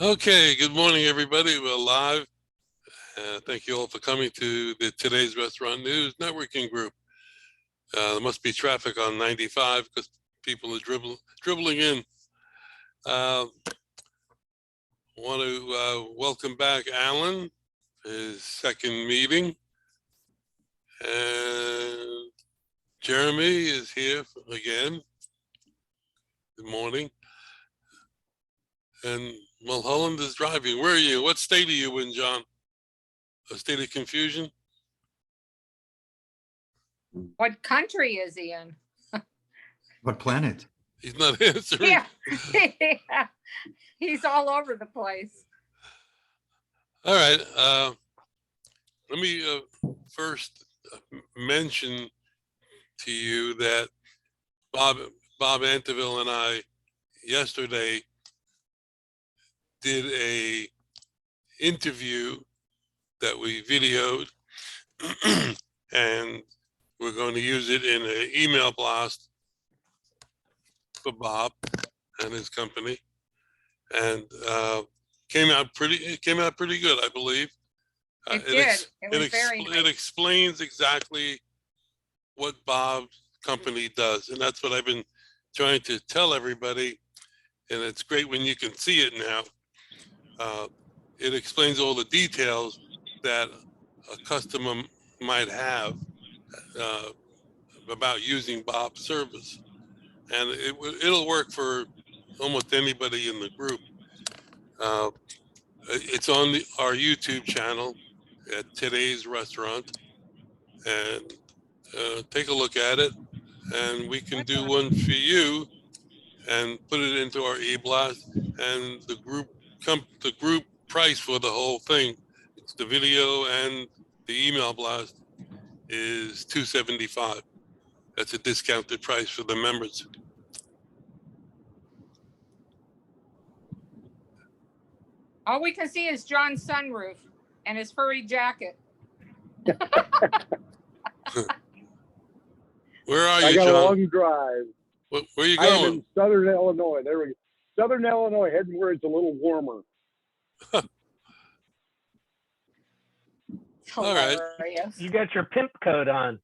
Okay, good morning, everybody. We're live. Thank you all for coming to today's Restaurant News Networking Group. There must be traffic on 95 because people are dribbling in. Want to welcome back Alan, his second meeting. And Jeremy is here again. Good morning. And Mulholland is driving. Where are you? What state are you in, John? A state of confusion? What country is he in? What planet? He's not answering. Yeah. He's all over the place. All right. Let me first mention to you that Bob Anteville and I yesterday did a interview that we videoed, and we're going to use it in an email blast for Bob and his company, and it came out pretty good, I believe. It did. It was very nice. It explains exactly what Bob's company does, and that's what I've been trying to tell everybody. And it's great when you can see it now. It explains all the details that a customer might have about using Bob's service, and it'll work for almost anybody in the group. It's on our YouTube channel at Today's Restaurant, and take a look at it, and we can do one for you and put it into our e-blast, and the group price for the whole thing, it's the video and the email blast, is $275. That's a discounted price for the members. All we can see is John's sunroof and his furry jacket. Where are I you, got John? a long drive. Where are you I am going? in Southern Illinois. There we go. Southern Illinois, heading where it's a little warmer. All right. Hilarious. You got your pimp coat on.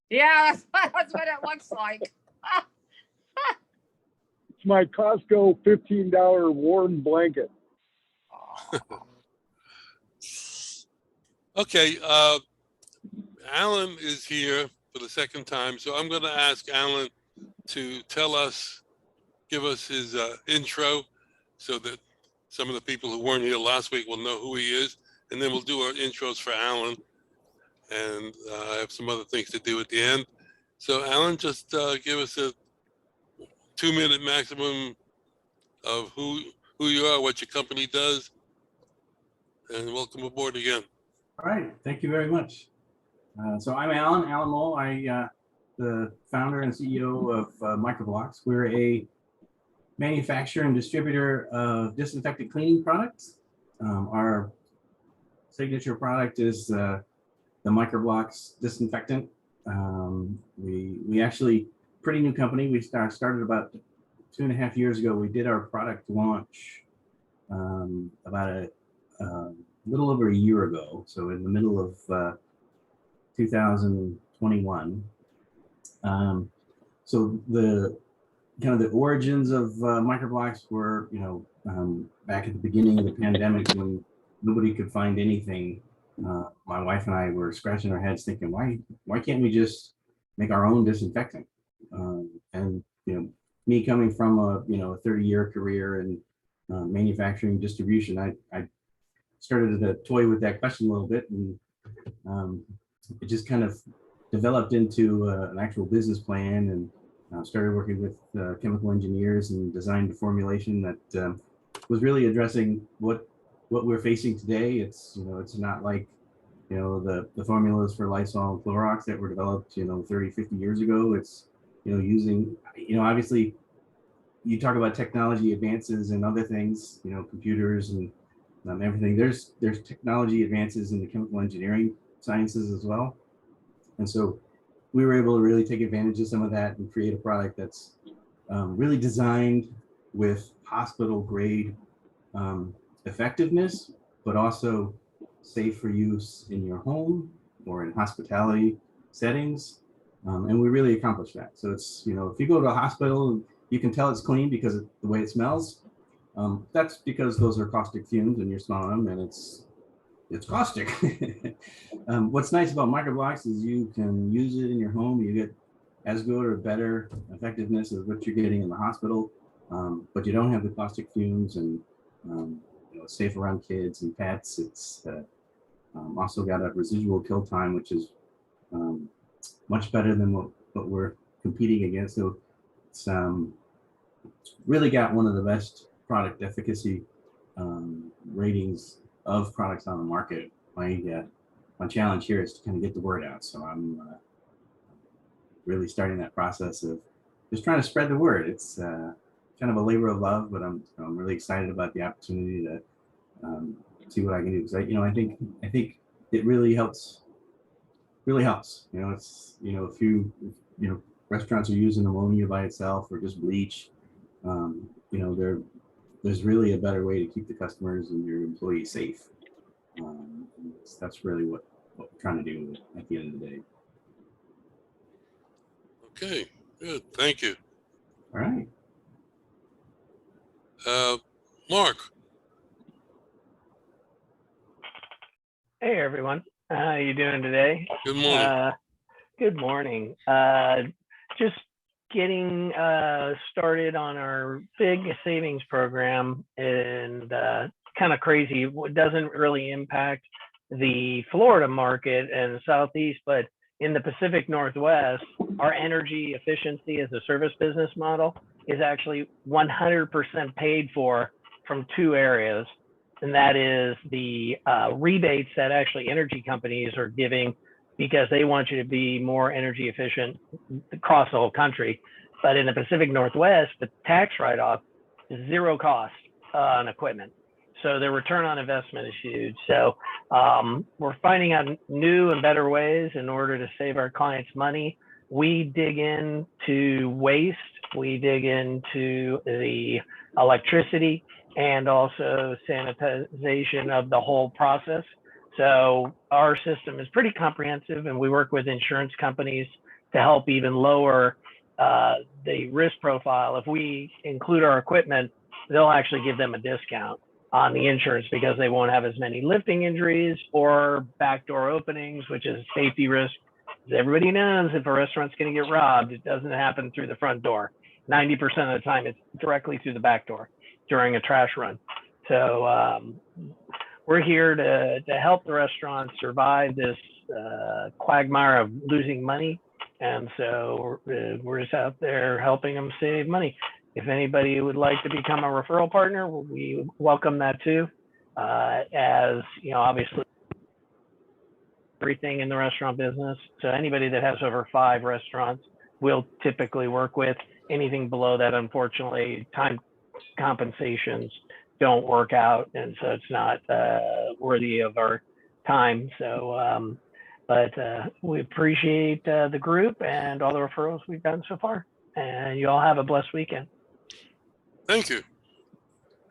Yeah, that's what it looks like. It's my Costco $15 warm blanket. Okay, Alan is here for the second time, so I'm going to ask Alan to give us his intro, so that some of the people who weren't here last week will know who he is, and then we'll do our intros for Alan, and I have some other things to do at the end. So Alan, just give us a 2-minute maximum of who you are, what your company does, and welcome aboard again. All right, thank you very much. So I'm Alan Mole. I the founder and CEO of Microblocks. We're a manufacturer and distributor of disinfectant cleaning products. Our signature product is the Microblocks disinfectant. We actually, pretty new company. We started about 2.5 years ago. We did our product launch about a little over a year ago, so in the middle of 2021. So the kind of the origins of Microblocks were, back at the beginning of the pandemic when nobody could find anything. My wife and I were scratching our heads thinking, why can't we just make our own disinfectant? And me coming from a 30-year career in manufacturing distribution, I started to toy with that question a little bit, and it just kind of developed into an actual business plan, and started working with chemical engineers and designed a formulation that was really addressing what we're facing today. It's not like the formulas for Lysol and Clorox that were developed 30, 50 years ago. It's using obviously you talk about technology advances and other things, computers and everything. There's technology advances in the chemical engineering sciences as well, and so we were able to really take advantage of some of that and create a product that's really designed with hospital grade effectiveness, but also safe for use in your home or in hospitality settings. And we really accomplish that. So it's, you know, if you go to a hospital, you can tell it's clean because of the way it smells. That's because those are caustic fumes and you're smelling them, and it's caustic. What's nice about microblocks is you can use it in your home. You get as good or better effectiveness as what you're getting in the hospital, but you don't have the caustic fumes, and you know, it's safe around kids and pets. It's also got a residual kill time, which is much better than what we're competing against. So it's really got one of the best product efficacy ratings of products on the market. My challenge here is to kind of get the word out. So I'm really starting that process of just trying to spread the word. It's kind of a labor of love, but I'm really excited about the opportunity to see what I can do. Because I think it really helps. Really helps. You know, it's, you know, if restaurants are using ammonia by itself or just bleach, you know, there's really a better way to keep the customers and your employees safe. That's really what we're trying to do at the end of the day. Okay, good. Thank you. All right. Mark. Hey everyone, how you doing today? Good morning. Good morning. Just getting started on our big savings program, and kind of crazy. It doesn't really impact the Florida market and the Southeast, but in the Pacific Northwest, our energy efficiency as a service business model is actually 100% paid for from two areas. And that is the rebates that actually energy companies are giving because they want you to be more energy efficient across the whole country. But in the Pacific Northwest, the tax write-off is zero cost on equipment. So their return on investment is huge. So we're finding out new and better ways in order to save our clients money. We dig into waste, we dig into the electricity, and also sanitization of the whole process. So our system is pretty comprehensive, and we work with insurance companies to help even lower the risk profile. If we include our equipment, they'll actually give them a discount on the insurance because they won't have as many lifting injuries or backdoor openings, which is a safety risk. As everybody knows, if a restaurant's going to get robbed, it doesn't happen through the front door. 90% of the time, it's directly through the back door during a trash run. So we're here to help the restaurants survive this quagmire of losing money. And so we're just out there helping them save money. If anybody would like to become a referral partner, we welcome that too. As you know, obviously everything in the restaurant business. So anybody that has over 5 restaurants, we'll typically work with. Anything below that, unfortunately, time compensations don't work out, and so it's not worthy of our time. So, but we appreciate the group and all the referrals we've done so far. And you all have a blessed weekend. Thank you.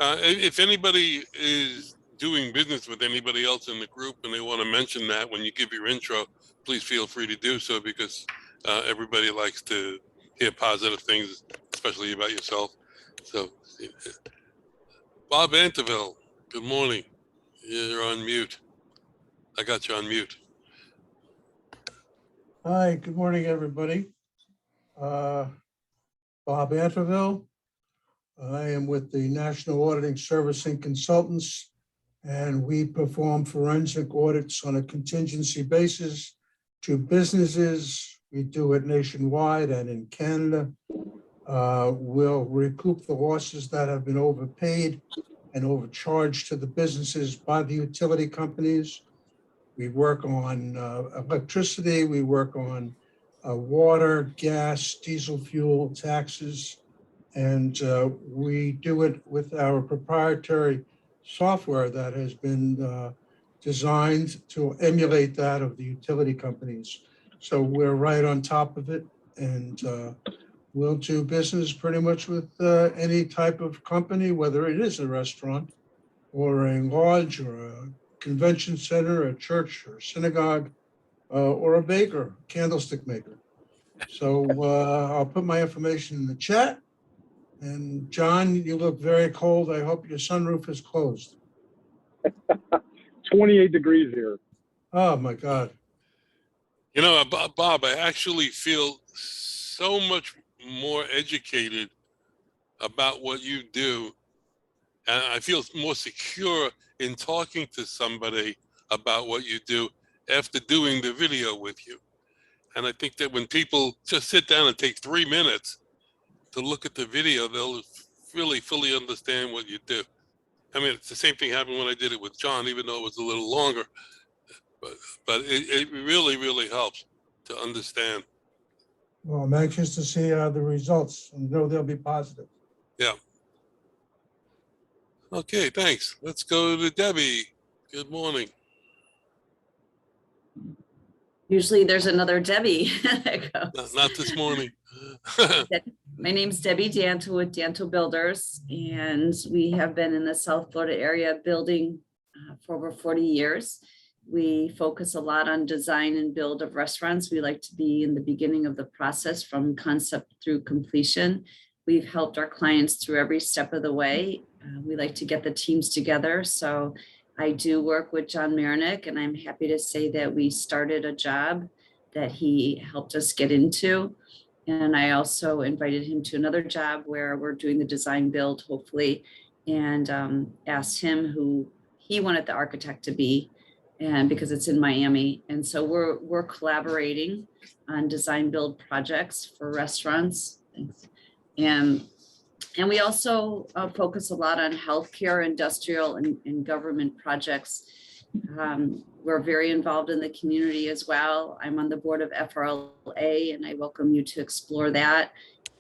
If anybody is doing business with anybody else in the group and they want to mention that when you give your intro, please feel free to do so, because everybody likes to hear positive things, especially about yourself. So, Bob Anteville, good morning. You're on mute. I got you on mute. Hi, good morning, everybody. Bob Anteville. I am with the National Auditing Servicing Consultants, and we perform forensic audits on a contingency basis to businesses. We do it nationwide and in Canada. We'll recoup the losses that have been overpaid and overcharged to the businesses by the utility companies. We work on electricity, we work on water, gas, diesel fuel, taxes, and we do it with our proprietary software that has been designed to emulate that of the utility companies. So we're right on top of it, and we'll do business pretty much with any type of company, whether it is a restaurant. or a lodge or a convention center, a church or synagogue, or a baker, candlestick maker. So I'll put my information in the chat. And John, you look very cold. I hope your sunroof is closed. 28 degrees here. Oh, my God. You know, Bob, I actually feel so much more educated about what you do. And I feel more secure in talking to somebody about what you do after doing the video with you. And I think that when people just sit down and take 3 minutes to look at the video, they'll really fully understand what you do. I mean, it's the same thing happened when I did it with John, even though it was a little longer. But it really, really helps to understand. Well, I'm anxious to see the results and know they'll be positive. Yeah. Okay, thanks. Let's go to Debbie. Good morning. Usually there's another Debbie that goes. Not this morning. My name's Debbie Danto with Danto Builders, and we have been in the South Florida area building for over 40 years. We focus a lot on design and build of restaurants. We like to be in the beginning of the process from concept through completion. We've helped our clients through every step of the way. We like to get the teams together. So I do work with John Marinick, and I'm happy to say that we started a job that he helped us get into. And I also invited him to another job where we're doing the design build, hopefully, and asked him who he wanted the architect to be, and because it's in Miami. And so we're collaborating on design build projects for restaurants. Thanks. And we also focus a lot on healthcare, industrial, and government projects. We're very involved in the community as well. I'm on the board of FRLA, and I welcome you to explore that,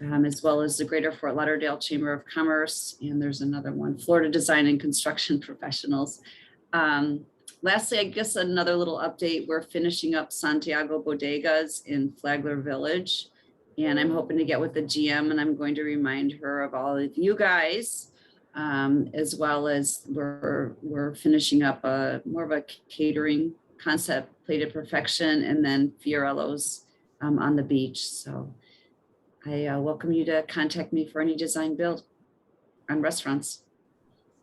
as well as the Greater Fort Lauderdale Chamber of Commerce. And there's another one, Florida Design and Construction Professionals. Lastly, I guess another little update, we're finishing up Santiago Bodegas in Flagler Village. And I'm hoping to get with the GM, and I'm going to remind her of all of you guys, as well as we're finishing up more of a catering concept, Plated Perfection, and then Fiorello's on the beach. So I welcome you to contact me for any design build on restaurants.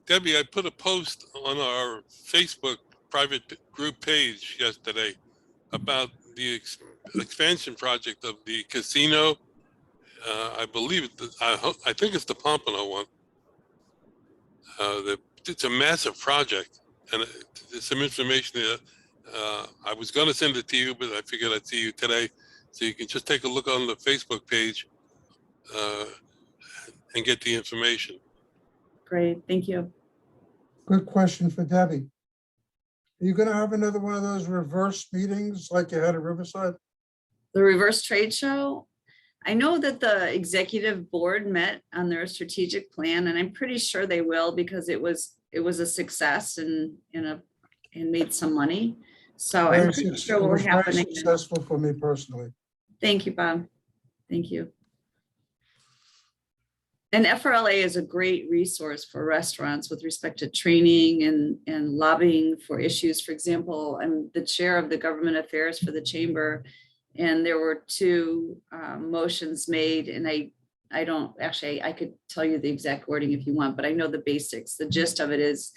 Debbie, I put a post on our Facebook private group page yesterday about the expansion project of the casino. I believe I think it's the Pompano one. It's a massive project, and there's some information there. I was going to send it to you, but I figured I'd see you today, so you can just take a look on the Facebook page and get the information. Great, thank you. Good question for Debbie. Are you going to have another one of those reverse meetings like you had at Riverside? The reverse trade show, I know that the executive board met on their strategic plan, and I'm pretty sure they will, because it was a success and made some money. So I'm pretty sure we're happening. Very successful for me personally. Thank you, Bob. Thank you. And FRLA is a great resource for restaurants with respect to training and lobbying for issues. For example, I'm the chair of the government affairs for the chamber, and there were 2 motions made, and I don't actually, I could tell you the exact wording if you want, but I know the basics. The gist of it is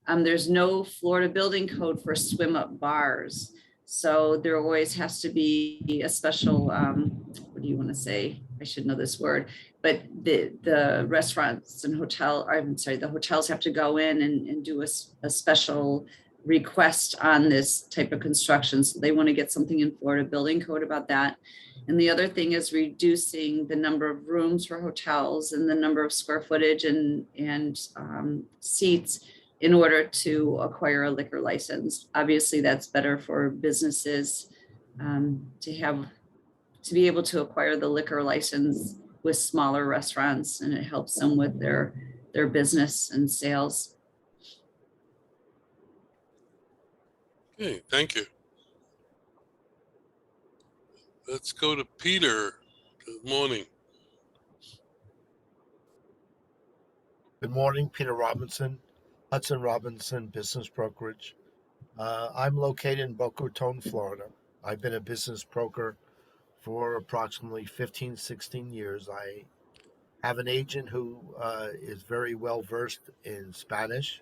there's no Florida building code for swim up bars. So there always has to be a special, what do you want to say? I should know this word, but the restaurants and the hotels have to go in and do a special request on this type of construction. So they want to get something in Florida building code about that. And the other thing is reducing the number of rooms for hotels and the number of square footage and seats in order to acquire a liquor license. Obviously, that's better for businesses to be able to acquire the liquor license with smaller restaurants, and it helps them with their business and sales. Okay, thank you. Let's go to Peter. Good morning. Good morning, Peter Robinson, Hudson Robinson Business Brokerage. I'm located in Boca Raton, Florida. I've been a business broker for approximately 15, 16 years. I have an agent who is very well versed in Spanish.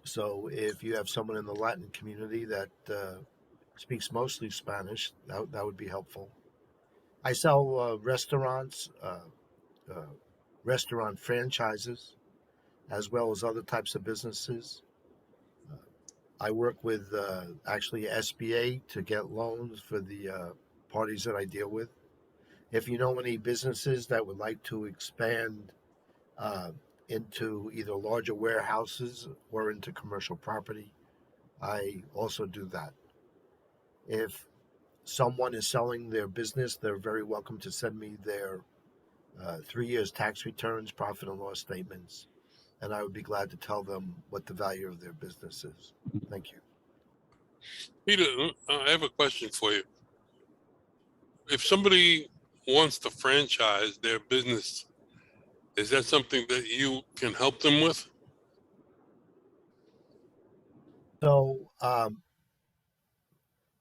So if you have someone in the Latin community that speaks mostly Spanish, that would be helpful. I sell restaurants, restaurant franchises, as well as other types of businesses. I work with actually SBA to get loans for the parties that I deal with. If you know any businesses that would like to expand into either larger warehouses or into commercial property, I also do that. If someone is selling their business, they're very welcome to send me their 3 years tax returns, profit and loss statements, and I would be glad to tell them what the value of their business is. Thank you. Peter, I have a question for you. If somebody wants to franchise their business, is that something that you can help them with? So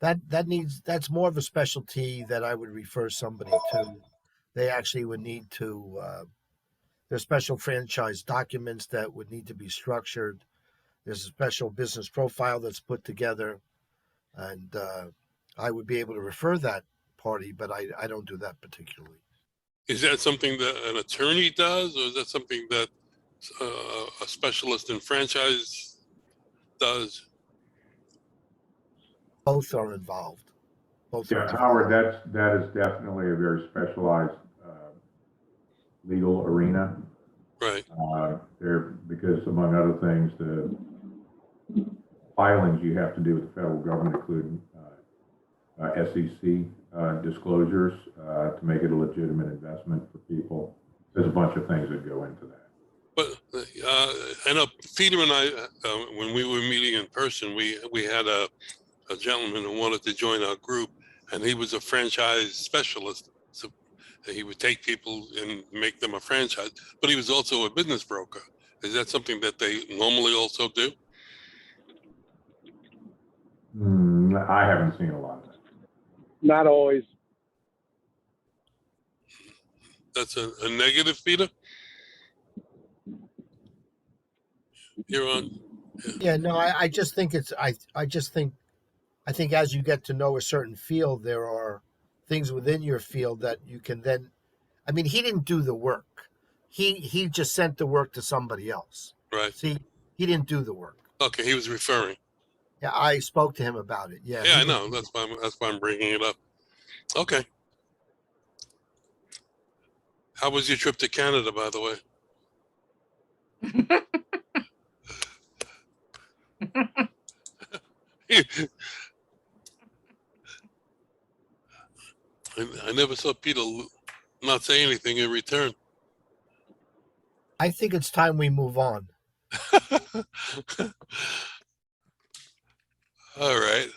that's more of a specialty that I would refer somebody to. They actually would need to there's special franchise documents that would need to be structured. There's a special business profile that's put together, and I would be able to refer that party, but I don't do that particularly. Is that something that an attorney does, or is that something that a specialist in franchise does? Both are involved. Both Yeah, are Howard, that is definitely a very specialized legal arena. Right. Because among other things, the filings you have to do with the federal government, including SEC disclosures to make it a legitimate investment for people. There's a bunch of things that go into that. But I know Peter and I, when we were meeting in person, we had a gentleman who wanted to join our group, and he was a franchise specialist. So he would take people and make them a franchise, but he was also a business broker. Is that something that they normally also do? I haven't seen a lot of that. Not always. That's a negative, Peter? You're on. Yeah, no, I just think it's I think as you get to know a certain field, there are things within your field that you can then. I mean, he didn't do the work. He just sent the work to somebody else. Right. See, he didn't do the work. Okay, he was referring. Yeah, I spoke to him about it. Yeah. Yeah, I know. That's why I'm bringing it up. Okay. How was your trip to Canada, by the way? I never saw Peter not say anything in return. I think it's time we move on. All right.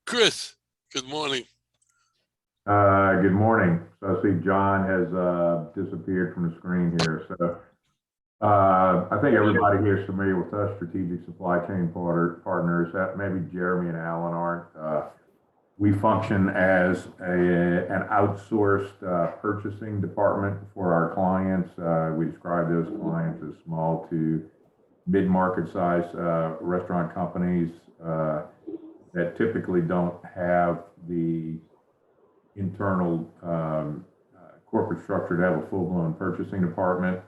Chris, good morning. Good morning. So I see John has disappeared from the screen here. So I think everybody here is familiar with us, Strategic Supply Chain Partners. Maybe Jeremy and Alan aren't. We function as an outsourced purchasing department for our clients. We describe those clients as small to mid-market size restaurant companies that typically don't have the internal corporate structure to have a full-blown purchasing department.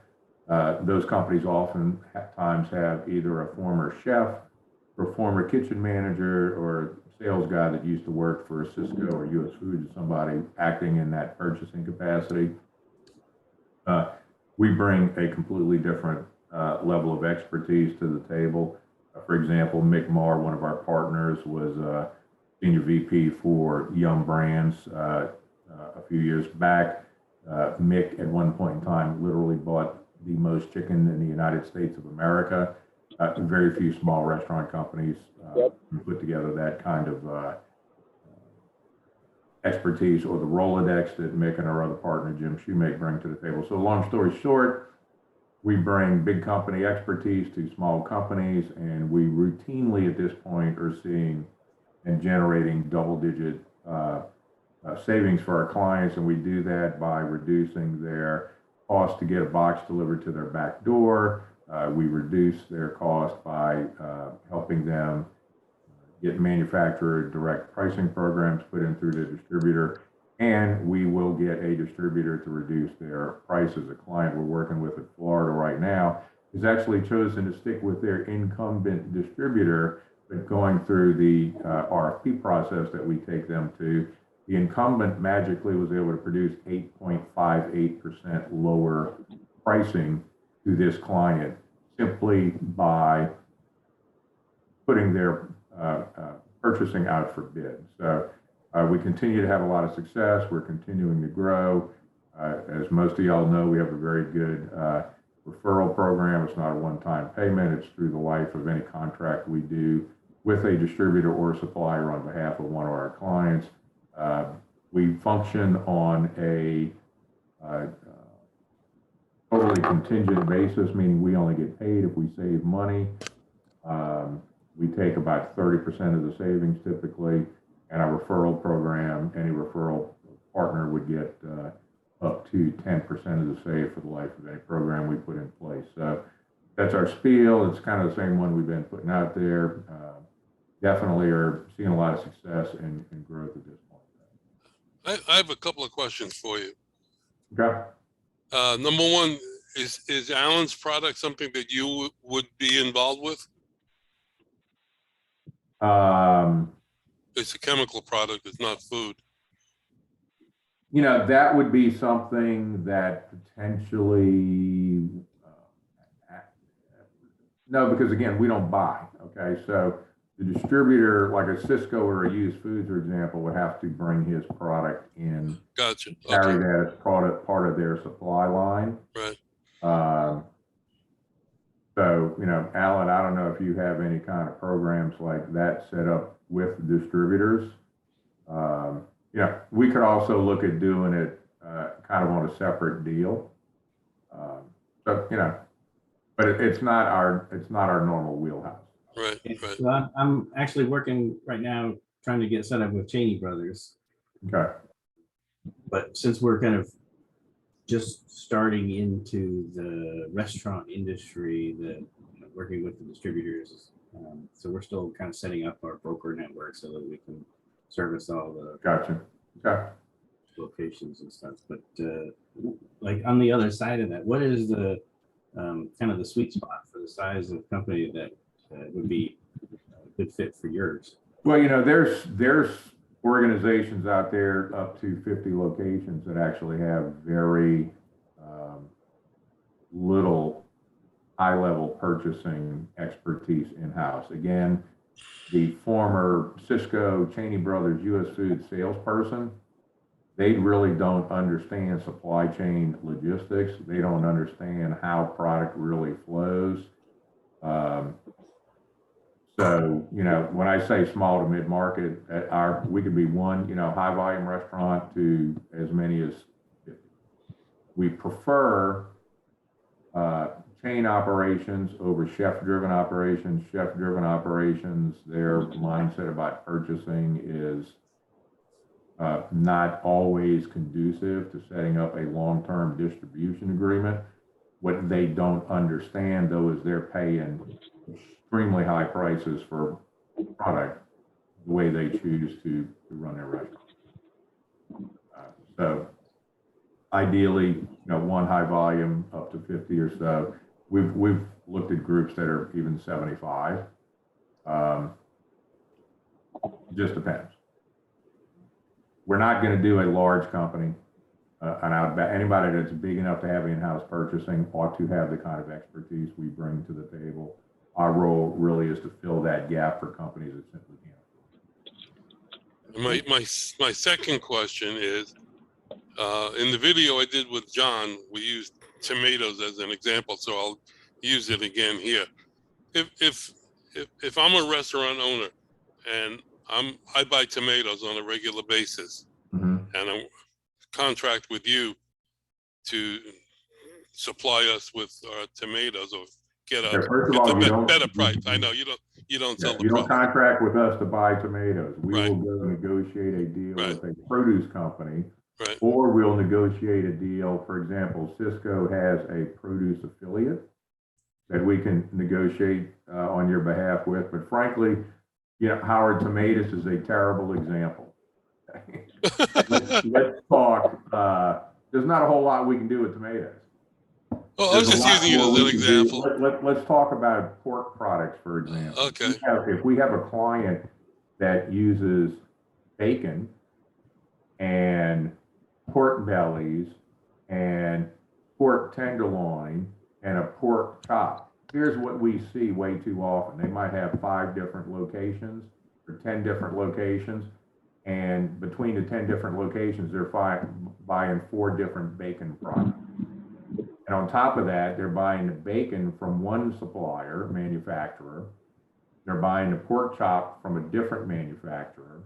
Those companies often times have either a former chef or former kitchen manager or sales guy that used to work for Cisco or US Foods, somebody acting in that purchasing capacity. We bring a completely different level of expertise to the table. For example, Mick Marr, one of our partners, was Senior VP for Yum Brands a few years back. Mick, at one point in time, literally bought the most chicken in the United States of America. Very few small restaurant companies put together that kind of expertise or the Rolodex that Mick and our other partner, Jim Shoemake, bring to the table. So long story short, We bring big company expertise to small companies, and we routinely at this point are seeing and generating double-digit savings for our clients, and we do that by reducing their cost to get a box delivered to their back door. We reduce their cost by helping them get manufacturer direct pricing programs put in through the distributor, and we will get a distributor to reduce their prices. A client we're working with in Florida right now has actually chosen to stick with their incumbent distributor, but going through the RFP process that we take them to, the incumbent magically was able to produce 8.58% lower pricing to this client simply by putting their purchasing out for bid. So we continue to have a lot of success. We're continuing to grow. As most of y'all know, we have a very good referral program. It's not a one-time payment. It's through the life of any contract we do with a distributor or supplier on behalf of one of our clients. We function on a totally contingent basis, meaning we only get paid if we save money. We take about 30% of the savings typically, and our referral program, any referral partner would get up to 10% of the save for the life of any program we put in place. So that's our spiel. It's kind of the same one we've been putting out there. Definitely are seeing a lot of success and growth at this point. I have a couple of questions for you. Okay. Number one, is Alan's product something that you would be involved with? It's a chemical product. It's not food. You know, that would be something that potentially, no, because again, we don't buy, okay? So the distributor, like a Cisco or a Used Foods, for example, would have to bring his product in. Gotcha. Carry Okay. that as part of their supply line. Right. So, you know, Alan, I don't know if you have any kind of programs like that set up with distributors. You know, we could also look at doing it kind of on a separate deal. So, you know, but it's not our normal wheelhouse. Right. Right. So I'm actually working right now trying to get set up with Cheney Brothers. Okay. But since we're kind of just starting into the restaurant industry, working with the distributors, so we're still kind of setting up our broker network so that we can service all the Gotcha. Okay. locations and stuff. But like on the other side of that, what is the kind of the sweet spot for the size of company that would be a good fit for yours? Well, you know, there's organizations out there up to 50 locations that actually have very little high-level purchasing expertise in-house. Again, the former Cisco, Cheney Brothers, US Foods salesperson, they really don't understand supply chain logistics. They don't understand how product really flows. So, you know, when I say small to mid-market, we could be one, you know, high volume restaurant to as many as 50. We prefer chain operations over chef-driven operations. Chef-driven operations, their mindset about purchasing is not always conducive to setting up a long-term distribution agreement. What they don't understand, though, is they're paying extremely high prices for product the way they choose to run their restaurant. So ideally, you know, one high volume up to 50 or so. We've looked at groups that are even 75. Just depends. We're not going to do a large company. And I would bet anybody that's big enough to have in-house purchasing ought to have the kind of expertise we bring to the table. Our role really is to fill that gap for companies that simply can't. My second question is, in the video I did with John, we used tomatoes as an example, so I'll use it again here. If I'm a restaurant owner and I buy tomatoes on a regular basis, Mm-hmm. and I contract with you to supply us with tomatoes or get Okay, first of all, the you don't better price. I know you don't sell the you don't product. contract with us to buy tomatoes. We Right. will go negotiate a deal Right. with a produce company, Right. or we'll negotiate a deal. For example, Cisco has a produce affiliate that we can negotiate on your behalf with. But frankly, Howard, tomatoes is a terrible example. Let's talk. There's not a whole lot we can do with tomatoes. Well, I was There's just a lot using it more as we an can do. example. Let's talk about pork products, for example. Okay. If we have a client that uses bacon and pork bellies and pork tenderloin and a pork chop, here's what we see way too often. They might have 5 different locations or 10 different locations. And between the 10 different locations, they're buying 4 different bacon products. And on top of that, they're buying the bacon from one supplier, manufacturer. They're buying the pork chop from a different manufacturer.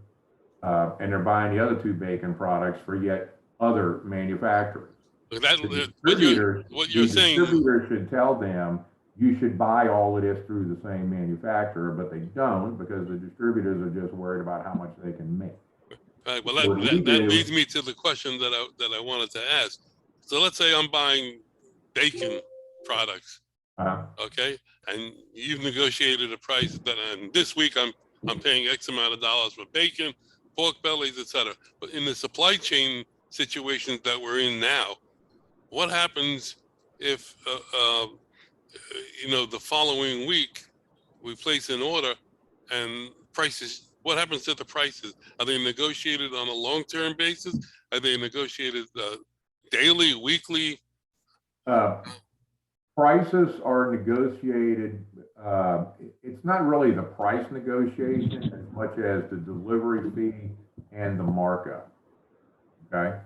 And they're buying the other 2 bacon products for yet other manufacturers. What The you're saying, distributor should tell them, you should buy all of this through the same manufacturer, but they don't, because the distributors are just worried about how much they can make. right, well, that leads me to the question that I wanted to ask. So let's say I'm buying bacon products, okay, and you've negotiated a price and this week I'm paying X amount of dollars for bacon, pork bellies, etc. But in the supply chain situations that we're in now, what happens if the following week we place an order and prices? What happens to the prices? Are they negotiated on a long-term basis? Are they negotiated daily, weekly? Prices are negotiated. It's not really the price negotiation as much as the delivery fee and the markup. Okay.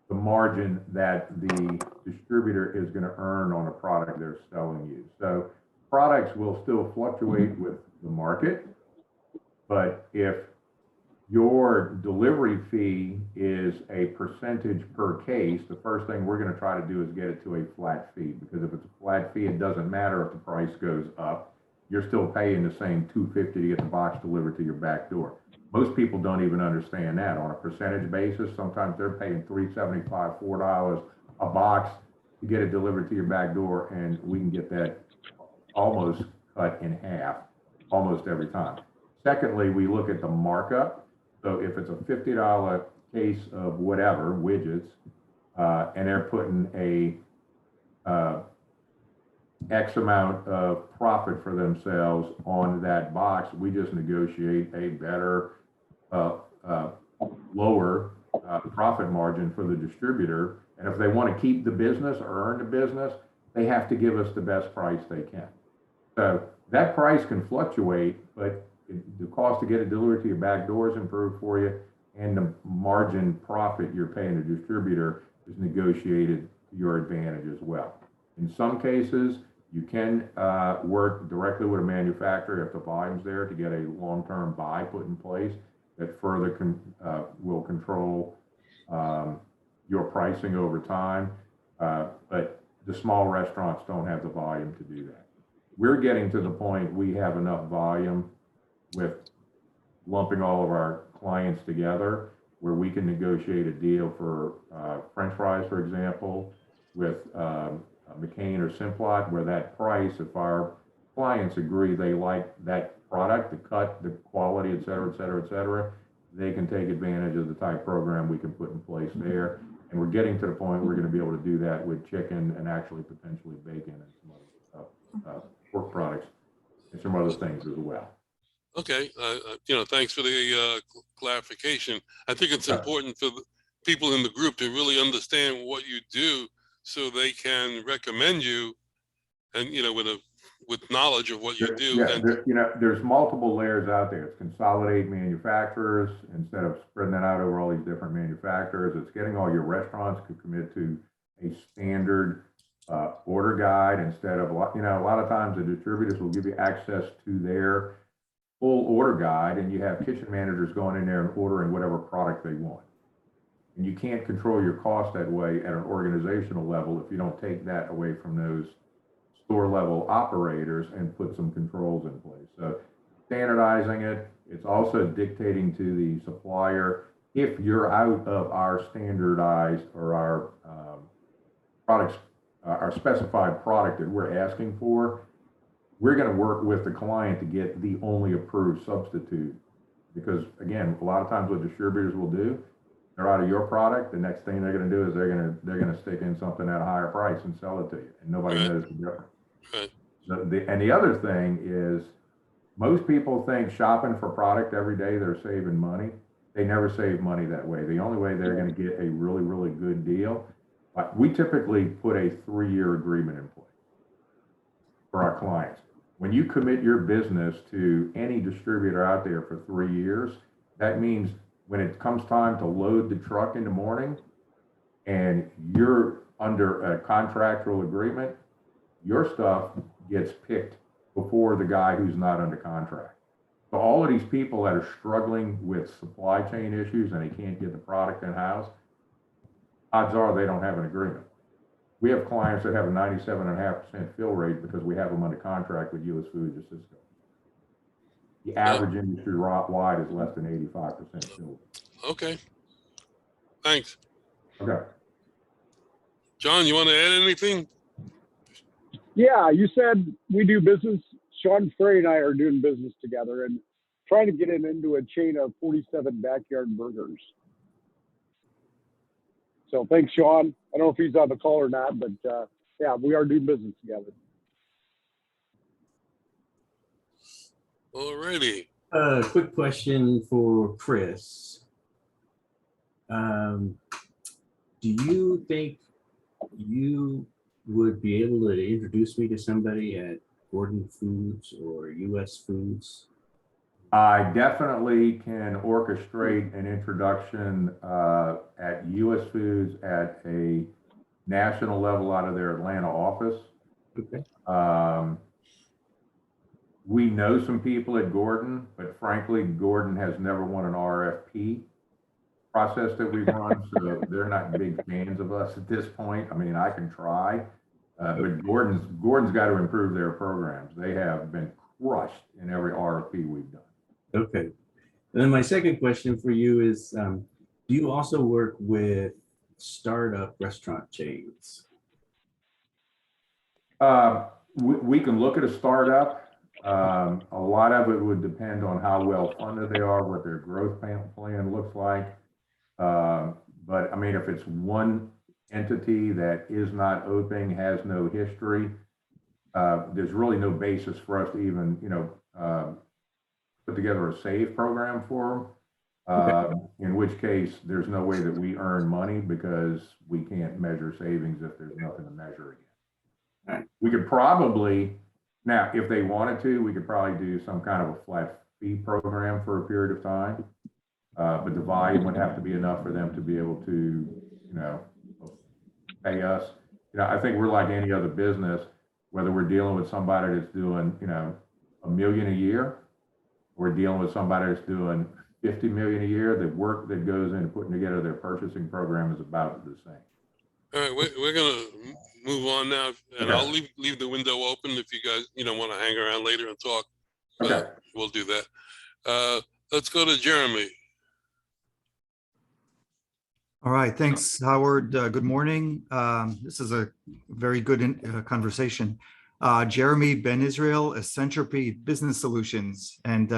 The margin that the distributor is going to earn on a product they're selling you. So products will still fluctuate with the market, but if your delivery fee is a percentage per case, the first thing we're going to try to do is get it to a flat fee, because if it's a flat fee, it doesn't matter if the price goes up. You're still paying the same $2.50 to get the box delivered to your back door. Most people don't even understand that. On a percentage basis, sometimes they're paying $3.75, $4 a box to get it delivered to your back door, and we can get that almost cut in half almost every time. Secondly, we look at the markup. So if it's a $50 case of whatever, widgets, and they're putting a X amount of profit for themselves on that box, we just negotiate a better, lower profit margin for the distributor. And if they want to keep the business or earn the business, they have to give us the best price they can. So that price can fluctuate, but the cost to get it delivered to your back door is improved for you, and the margin profit you're paying the distributor is negotiated to your advantage as well. In some cases, you can work directly with a manufacturer if the volume's there to get a long-term buy put in place that further will control your pricing over time. But the small restaurants don't have the volume to do that. We're getting to the point we have enough volume with lumping all of our clients together where we can negotiate a deal for French fries, for example, with McCain or Simplot, where that price, if our clients agree they like that product, the cut, the quality, et cetera, et cetera, et cetera, they can take advantage of the type program we can put in place there. And we're getting to the point where we're going to be able to do that with chicken and actually potentially bacon and some other pork products and some other things as well. Okay, thanks for the clarification. I think it's important for the people in the group to really understand what you do, so they can recommend you, and with knowledge of what you do. Yeah, there's multiple layers out there. It's consolidate manufacturers instead of spreading that out over all these different manufacturers. It's getting all your restaurants to commit to a standard order guide instead of a lot of times the distributors will give you access to their full order guide, and you have kitchen managers going in there and ordering whatever product they want. And you can't control your cost that way at an organizational level if you don't take that away from those store level operators and put some controls in place. So standardizing it, it's also dictating to the supplier, if you're out of our standardized or our products, our specified product that we're asking for, we're going to work with the client to get the only approved substitute. Because again, a lot of times what distributors will do, they're out of your product. The next thing they're going to do is they're going to stick in something at a higher price and sell it to you, and nobody knows the difference. Right. So and the other thing is, most people think shopping for product every day they're saving money. They never save money that way. The only way they're going to get a really, really good deal, we typically put a 3-year agreement in place for our clients. When you commit your business to any distributor out there for 3 years, that means when it comes time to load the truck in the morning and you're under a contractual agreement, your stuff gets picked before the guy who's not under contract. So all of these people that are struggling with supply chain issues and they can't get the product in-house, odds are they don't have an agreement. We have clients that have a 97.5% fill rate because we have them under contract with US Foods or Cisco. The average industry wide is less than 85% fill rate. Okay. Thanks. Okay. John, you want to add anything? Yeah, you said we do business. Sean Frey and I are doing business together and trying to get him into a chain of 47 backyard burgers. So thanks, Sean. I don't know if he's on the call or not, but yeah, we are doing business together. All righty. Quick question for Chris. Do you think you would be able to introduce me to somebody at Gordon Foods or US Foods? I definitely can orchestrate an introduction at US Foods at a national level out of their Atlanta office. Okay. We know some people at Gordon, but frankly, Gordon has never won an RFP process that we run, so they're not big fans of us at this point. I mean, I can try, but Gordon's got to improve their programs. They have been crushed in every RFP we've done. Okay. And then my second question for you is, do you also work with startup restaurant chains? We can look at a startup. A lot of it would depend on how well funded they are, what their growth plan looks like. But I mean, if it's one entity that is not open, has no history, there's really no basis for us to even, put together a save program for them. In which case, there's no way that we earn money because we can't measure savings if there's nothing to measure again. Right. We could probably, now, if they wanted to, we could probably do some kind of a flat fee program for a period of time. But the volume would have to be enough for them to be able to, pay us. I think we're like any other business, whether we're dealing with somebody that's doing, $1 million a year, or dealing with somebody that's doing 50 million a year, the work that goes into putting together their purchasing program is about the same. All right, we're gonna move on now, and Okay. I'll leave the window open if you guys, want to hang around later and talk. Okay. We'll do that. Let's go to Jeremy. All right, thanks, Howard. Good morning. This is a very good conversation. Jeremy Ben Israel, Centropede Business Solutions. And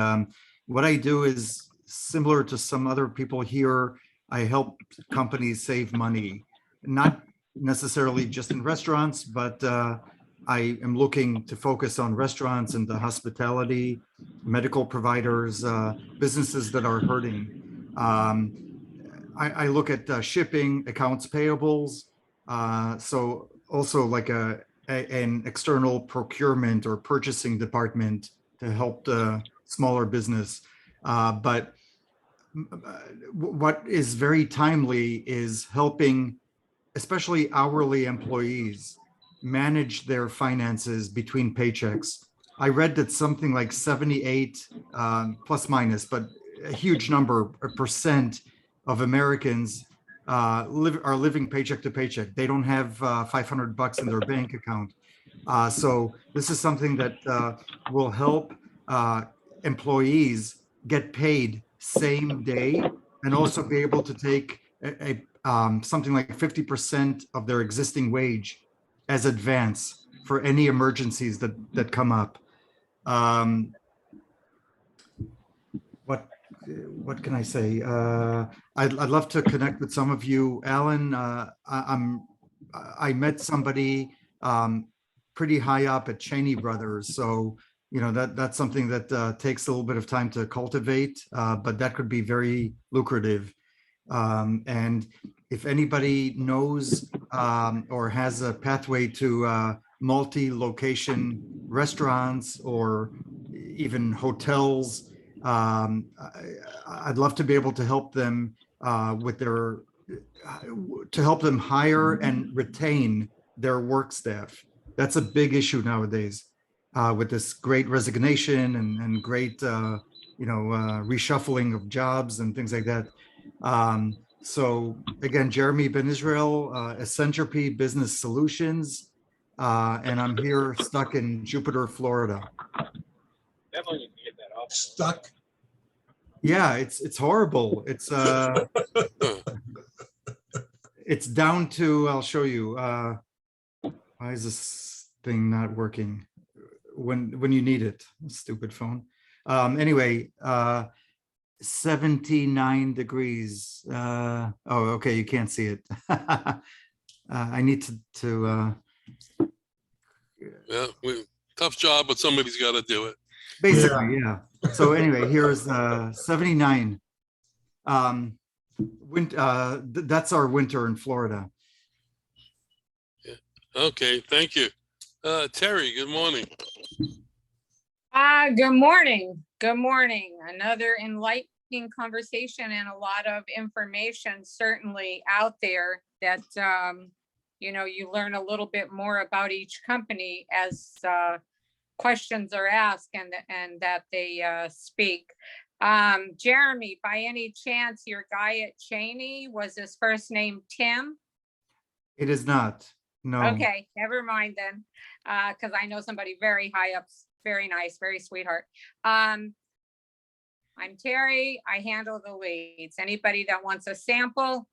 what I do is similar to some other people here. I help companies save money, not necessarily just in restaurants, but I am looking to focus on restaurants and the hospitality, medical providers, businesses that are hurting. I look at shipping, accounts payables, so also like an external procurement or purchasing department to help the smaller business. But what is very timely is helping, especially hourly employees, manage their finances between paychecks. I read that something like 78 plus minus, but a huge number, % of Americans are living paycheck to paycheck. They don't have $500 in their bank account. So this is something that will help employees get paid same day, and also be able to take something like 50% of their existing wage as advance for any emergencies that come up. What can I say? I'd love to connect with some of you. Alan, I met somebody pretty high up at Cheney Brothers, so you know that's something that takes a little bit of time to cultivate, but that could be very lucrative. And if anybody knows or has a pathway to multi-location restaurants or even hotels, I'd love to be able to help them with to help them hire and retain their work staff. That's a big issue nowadays with this great resignation and great, reshuffling of jobs and things like that. So again, Jeremy Ben Israel, Centropy Business Solutions, and I'm here stuck in Jupiter, Florida. Stuck. Yeah, it's horrible. It's it's down to, I'll show you. Why is this thing not working when you need it? Stupid phone. Anyway, 79 degrees. Oh, okay, you can't see it. I need to Yeah, tough job, but somebody's got to do it. basically, yeah. So anyway, here's 79. That's our winter in Florida. Okay, thank you. Terry, good morning. Good morning. Good morning. Another enlightening conversation and a lot of information certainly out there that, you learn a little bit more about each company as questions are asked and that they speak. Jeremy, by any chance, your guy at Cheney, was his first name Tim? It is not. No. Okay, never mind then, because I know somebody very high up, very nice, very sweetheart. I'm Terry. I handle the leads. Anybody that wants a sample,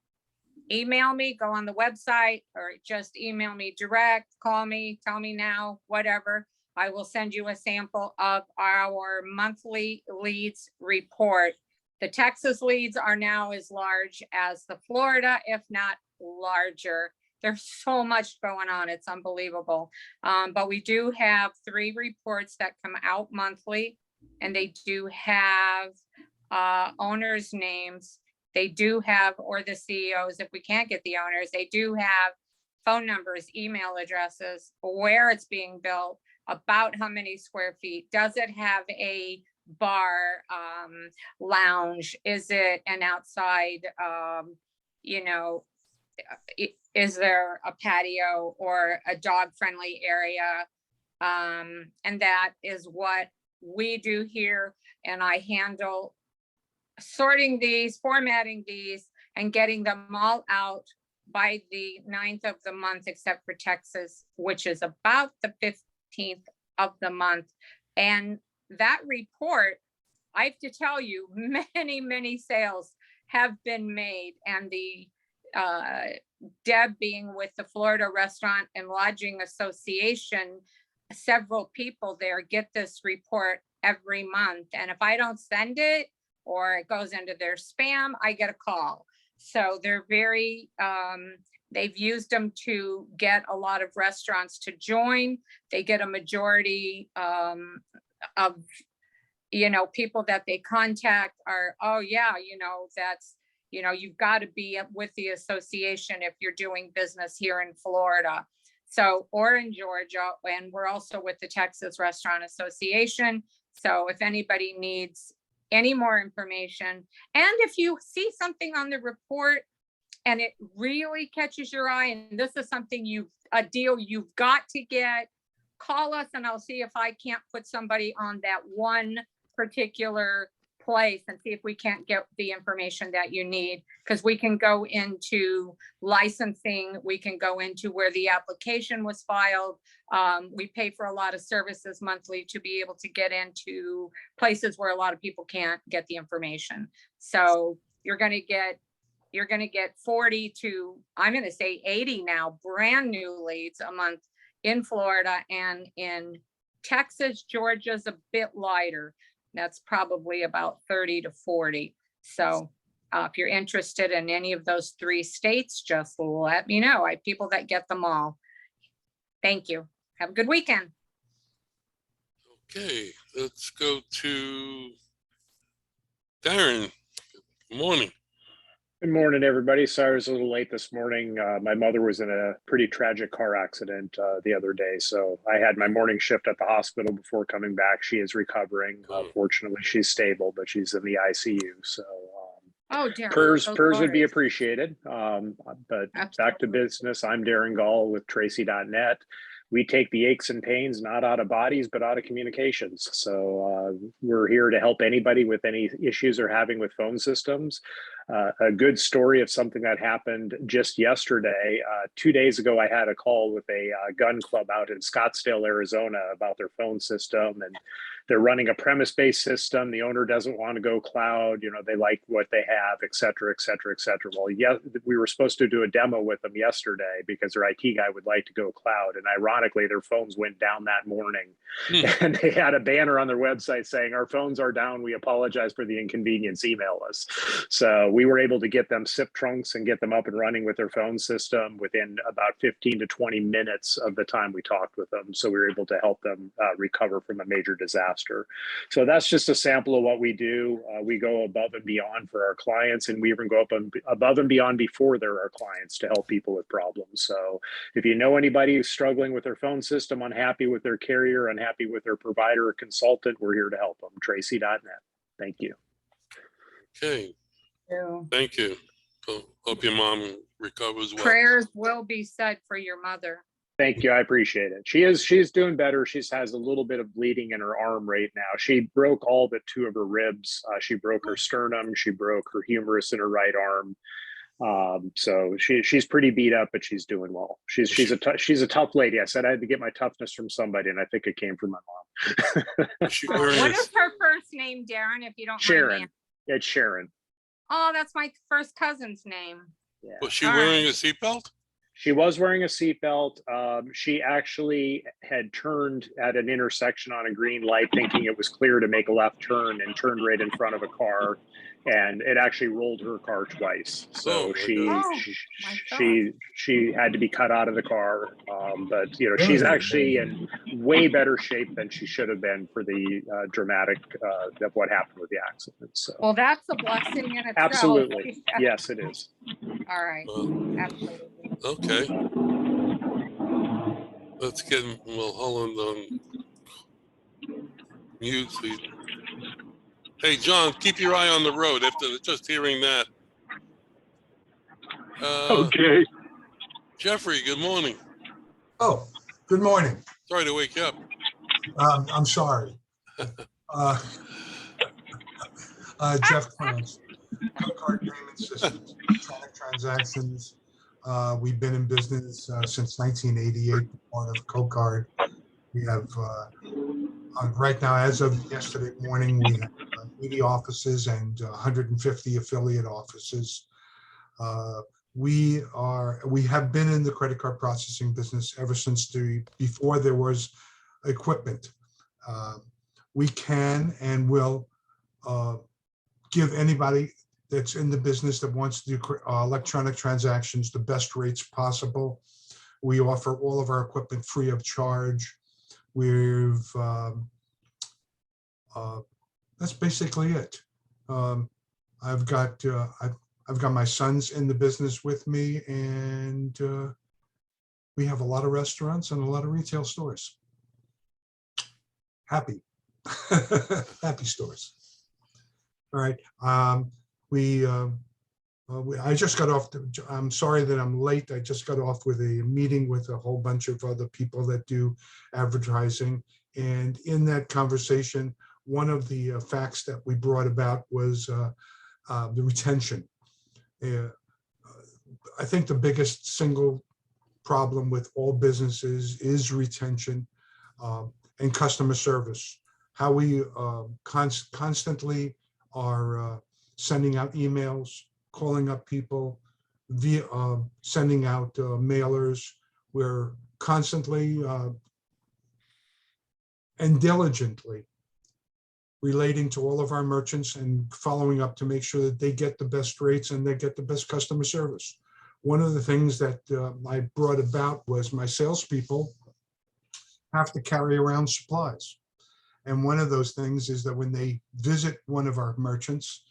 email me, go on the website, or just email me direct, call me, tell me now, whatever. I will send you a sample of our monthly leads report. The Texas leads are now as large as the Florida, if not larger. There's so much going on. It's unbelievable. But we do have 3 reports that come out monthly, and they do have owners' names. They do have, or the CEOs, if we can't get the owners, they do have phone numbers, email addresses, where it's being built, about how many square feet. Does it have a bar, lounge? Is it an outside, is there a patio or a dog-friendly area? And that is what we do here. And I handle sorting these, formatting these, and getting them all out by the 9th of the month, except for Texas, which is about the 15th of the month. And that report, I have to tell you, many, many sales have been made. And the Deb, being with the Florida Restaurant and Lodging Association, several people there get this report every month. And if I don't send it, or it goes into their spam, I get a call. So they're very, they've used them to get a lot of restaurants to join. They get a majority of, people that they contact are, oh yeah, that's, you've got to be with the association if you're doing business here in Florida. So, or in Georgia, and we're also with the Texas Restaurant Association. So if anybody needs any more information, and if you see something on the report and it really catches your eye, and this is something a deal you've got to get, call us and I'll see if I can't put somebody on that one particular place and see if we can't get the information that you need, because we can go into licensing, we can go into where the application was filed. We pay for a lot of services monthly to be able to get into places where a lot of people can't get the information. So you're gonna get 40 to, I'm gonna say 80 now, brand new leads a month in Florida, and in Texas. Georgia's a bit lighter. That's probably about 30 to 40. So if you're interested in any of those 3 states, just let me know. I have people that get them all. Thank you. Have a good weekend. Okay, let's go to Darren. Good morning. Good morning, everybody. Sorry I was a little late this morning. My mother was in a pretty tragic car accident the other day, so I had my morning shift at the hospital before coming back. She is recovering. Fortunately, she's stable, but she's in the ICU. So Oh, Darren. prayers so would be sorry. appreciated. But back to Absolutely. business. I'm Darren Gall with Tracy.net. We take the aches and pains not out of bodies, but out of communications. So we're here to help anybody with any issues they're having with phone systems. A good story of something that happened just yesterday. 2 days ago, I had a call with a gun club out in Scottsdale, Arizona about their phone system, and they're running a premise-based system. The owner doesn't want to go cloud. You know, they like what they have, et cetera, et cetera, et cetera. Well, yeah, we were supposed to do a demo with them yesterday because their IT guy would like to go cloud. And ironically, their phones went down that morning. And they had a banner on their website saying, "Our phones are down. We apologize for the inconvenience. Email us." So we were able to get them SIP trunks and get them up and running with their phone system within about 15 to 20 minutes of the time we talked with them. So we were able to help them recover from a major disaster. So that's just a sample of what we do. We go above and beyond for our clients, and we even go up above and beyond before they're our clients to help people with problems. So if you know anybody who's struggling with their phone system, unhappy with their carrier, unhappy with their provider or consultant, we're here to help them. Tracy.net. Thank you. Okay, thank you. Hope your mom recovers well. Prayers will be said for your mother. Thank you. I appreciate it. She's doing better. She has a little bit of bleeding in her arm right now. She broke all but 2 of her ribs. She broke her sternum. She broke her humerus in her right arm. So she's pretty beat up, but she's doing well. She's a tough lady. I said I had to get my toughness from somebody, and I think it came from my mom. What is her first name, Darren, if you don't mind? Sharon. It's Sharon. Oh, that's my first cousin's name. Yeah. Was she wearing a seatbelt? She was wearing a seatbelt. She actually had turned at an intersection on a green light, thinking it was clear to make a left turn, and turned right in front of a car, and it actually rolled her car twice. So she had to be cut out of the car. But you know, she's actually in way better shape than she should have been for the dramatic of what happened with the accident. So well, that's a blessing in itself. Absolutely, yes, it is. All right, absolutely. Okay. Let's get him. Well, hold on. Mute. Please. Hey, John, keep your eye on the road after just hearing that. Okay. Jeffrey, good morning. Oh, good morning. Sorry to wake you up. I'm sorry. Jeff Clance, card payment systems, electronic transactions. We've been in business since 1988, part of CoCard. We have, right now, as of yesterday morning, we have 80 offices and 150 affiliate offices. We have been in the credit card processing business ever since before there was equipment. We can and will give anybody that's in the business that wants to do electronic transactions the best rates possible. We offer all of our equipment free of charge. That's basically it. I've got my sons in the business with me, and we have a lot of restaurants and a lot of retail stores. Happy stores. All right. I just got off. I'm sorry that I'm late. I just got off with a meeting with a whole bunch of other people that do advertising. And in that conversation, one of the facts that we brought about was the retention. I think the biggest single problem with all businesses is retention and customer service. How we constantly are sending out emails, calling up people, via sending out mailers. We're constantly and diligently relating to all of our merchants and following up to make sure that they get the best rates and they get the best customer service. One of the things that I brought about was my salespeople have to carry around supplies. And one of those things is that when they visit one of our merchants,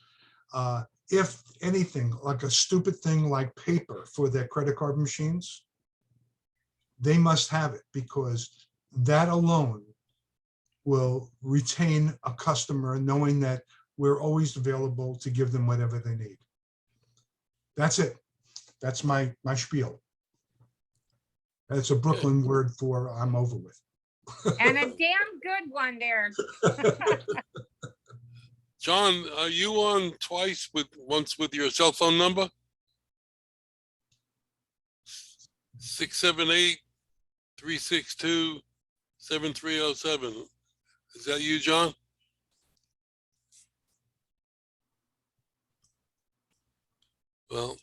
if anything, like a stupid thing like paper for their credit card machines, they must have it, because that alone will retain a customer knowing that we're always available to give them whatever they need. That's it. That's my spiel. That's a Brooklyn word for I'm over with. And a damn good one there. John, are you on twice once with your cell phone number? 678-362-7307. Is that you, John? Well,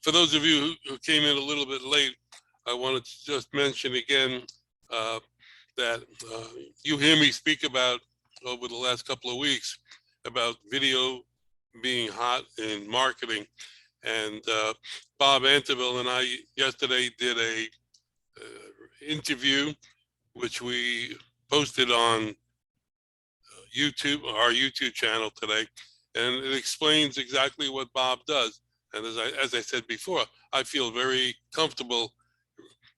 for those of you who came in a little bit late, I wanted to just mention again that you hear me speak about over the last couple of weeks about video being hot in marketing. And Bob Anteville and I yesterday did a interview, which we posted on YouTube, our YouTube channel today, and it explains exactly what Bob does. And as I said before, I feel very comfortable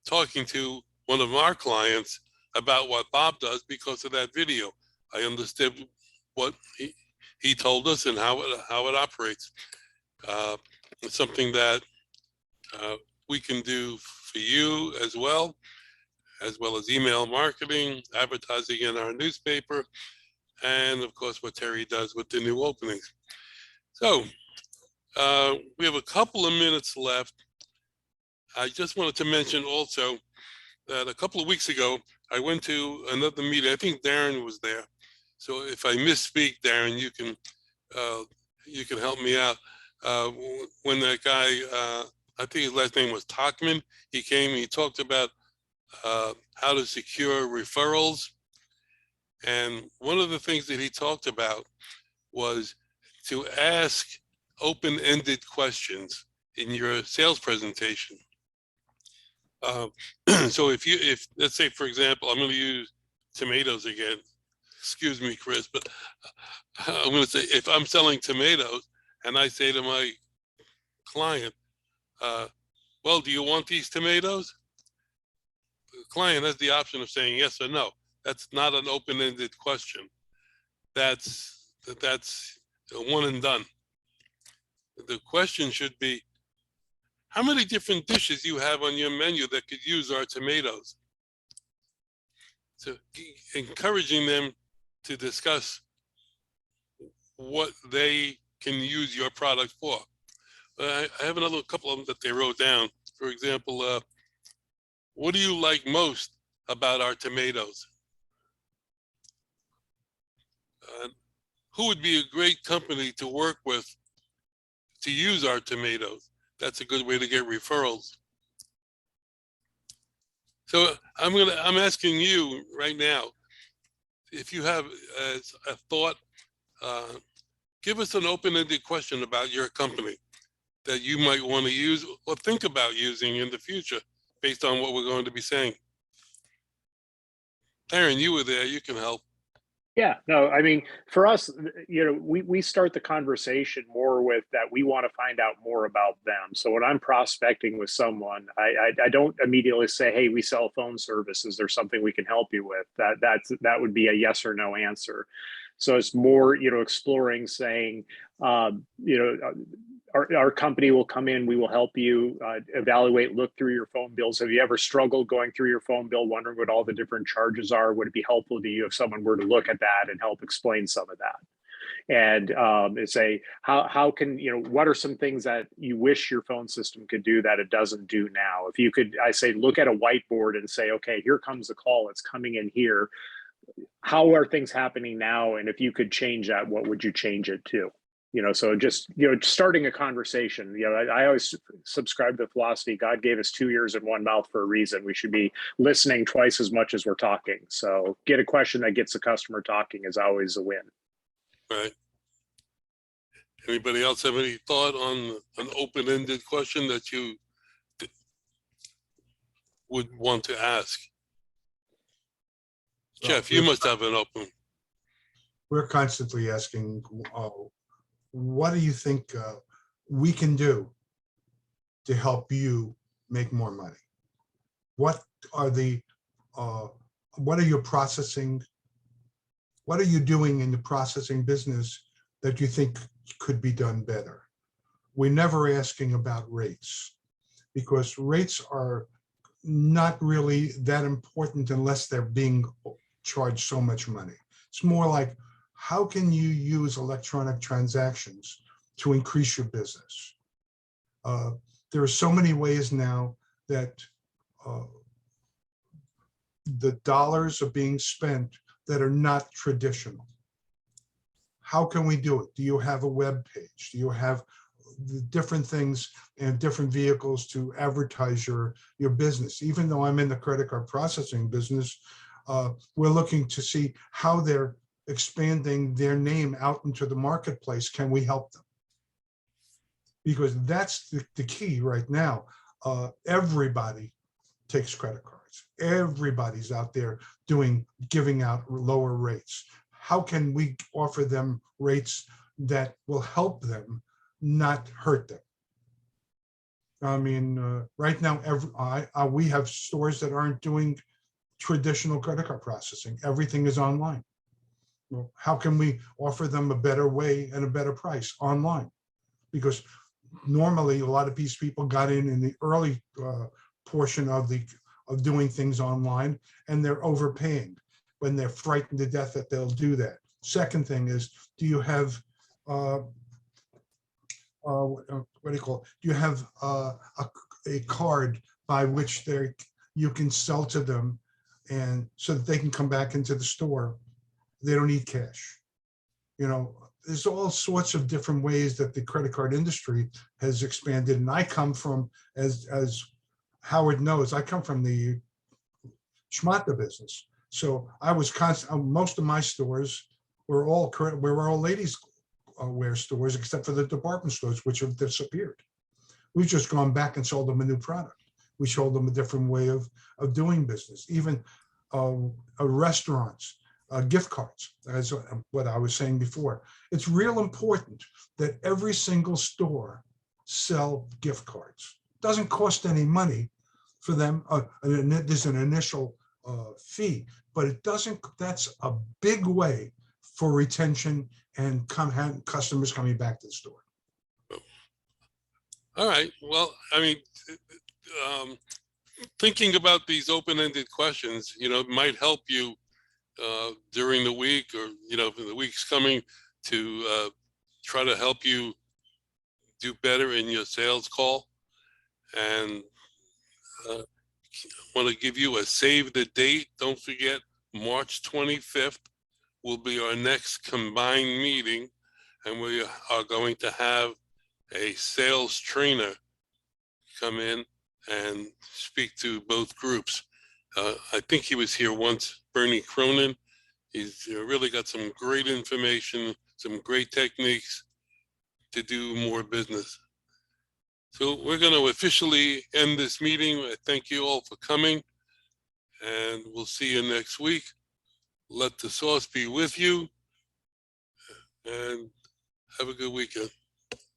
talking to one of our clients about what Bob does because of that video. I understood what he told us and how it operates. It's something that we can do for you as well as email marketing, advertising in our newspaper, and of course what Terry does with the new openings. So we have a couple of minutes left. I just wanted to mention also that a couple of weeks ago, I went to another meeting. I think Darren was there. So if I misspeak, Darren, you can help me out. When that guy, I think his last name was Talkman, he came, he talked about how to secure referrals. And one of the things that he talked about was to ask open-ended questions in your sales presentation. So if let's say, for example, I'm going to use tomatoes again. Excuse me, Chris, but I'm going to say, if I'm selling tomatoes and I say to my client, well, do you want these tomatoes? The client has the option of saying yes or no. That's not an open-ended question. That's a one and done. The question should be, how many different dishes you have on your menu that could use our tomatoes? So encouraging them to discuss what they can use your product for. I have another couple of them that they wrote down. For example, what do you like most about our tomatoes? Who would be a great company to work with to use our tomatoes? That's a good way to get referrals. So I'm asking you right now, if you have a thought, give us an open-ended question about your company that you might want to use or think about using in the future based on what we're going to be saying. Aaron, you were there, you can help. Yeah, no, I mean, for us, we start the conversation more with that we want to find out more about them. So when I'm prospecting with someone, I don't immediately say, hey, we sell phone services. There's something we can help you with. That would be a yes or no answer. So it's more, exploring, saying, our company will come in, we will help you evaluate, look through your phone bills. Have you ever struggled going through your phone bill, wondering what all the different charges are? Would it be helpful to you if someone were to look at that and help explain some of that? And say, how can, what are some things that you wish your phone system could do that it doesn't do now? If you could, I say, look at a whiteboard and say, okay, here comes the call, it's coming in here. How are things happening now? And if you could change that, what would you change it to? So just, starting a conversation. I always subscribe to the philosophy, God gave us 2 ears and 1 mouth for a reason. We should be listening twice as much as we're talking. So get a question that gets the customer talking is always a win. Right. Anybody else have any thought on an open-ended question that you would want to ask? Jeff, you must have an open. We're constantly asking, what do you think we can do to help you make more money? What are your processing? What are you doing in the processing business that you think could be done better? We're never asking about rates, because rates are not really that important unless they're being charged so much money. It's more like, how can you use electronic transactions to increase your business? There are so many ways now that the dollars are being spent that are not traditional. How can we do it? Do you have a web page? Do you have the different things and different vehicles to advertise your business? Even though I'm in the credit card processing business, we're looking to see how they're expanding their name out into the marketplace. Can we help them? Because that's the key right now. Everybody takes credit cards. Everybody's out there giving out lower rates. How can we offer them rates that will help them, not hurt them? I mean, right now, we have stores that aren't doing traditional credit card processing. Everything is online. Well, how can we offer them a better way and a better price online? Because normally a lot of these people got in the early portion of doing things online, and they're overpaying when they're frightened to death that they'll do that. Second thing is, do you have what do you call it? Do you have a card by which you can sell to them, and so that they can come back into the store? They don't need cash. There's all sorts of different ways that the credit card industry has expanded. And I come from, as Howard knows, I come from the schmata business. So I was most of my stores were all ladies wear stores, except for the department stores, which have disappeared. We've just gone back and sold them a new product. We showed them a different way of doing business. Even restaurants, gift cards, as what I was saying before. It's real important that every single store sell gift cards. It doesn't cost any money for them. There's an initial fee, but it doesn't. That's a big way for retention and customers coming back to the store. All right. Well, I mean, thinking about these open-ended questions, might help you during the week, or in the weeks coming, to try to help you do better in your sales call. And I want to give you a save the date. Don't forget, March 25th will be our next combined meeting, and we are going to have a sales trainer come in and speak to both groups. I think he was here once, Bernie Cronin. He's really got some great information, some great techniques to do more business. So we're going to officially end this meeting. I thank you all for coming, and we'll see you next week. Let the sauce be with you, and have a good weekend.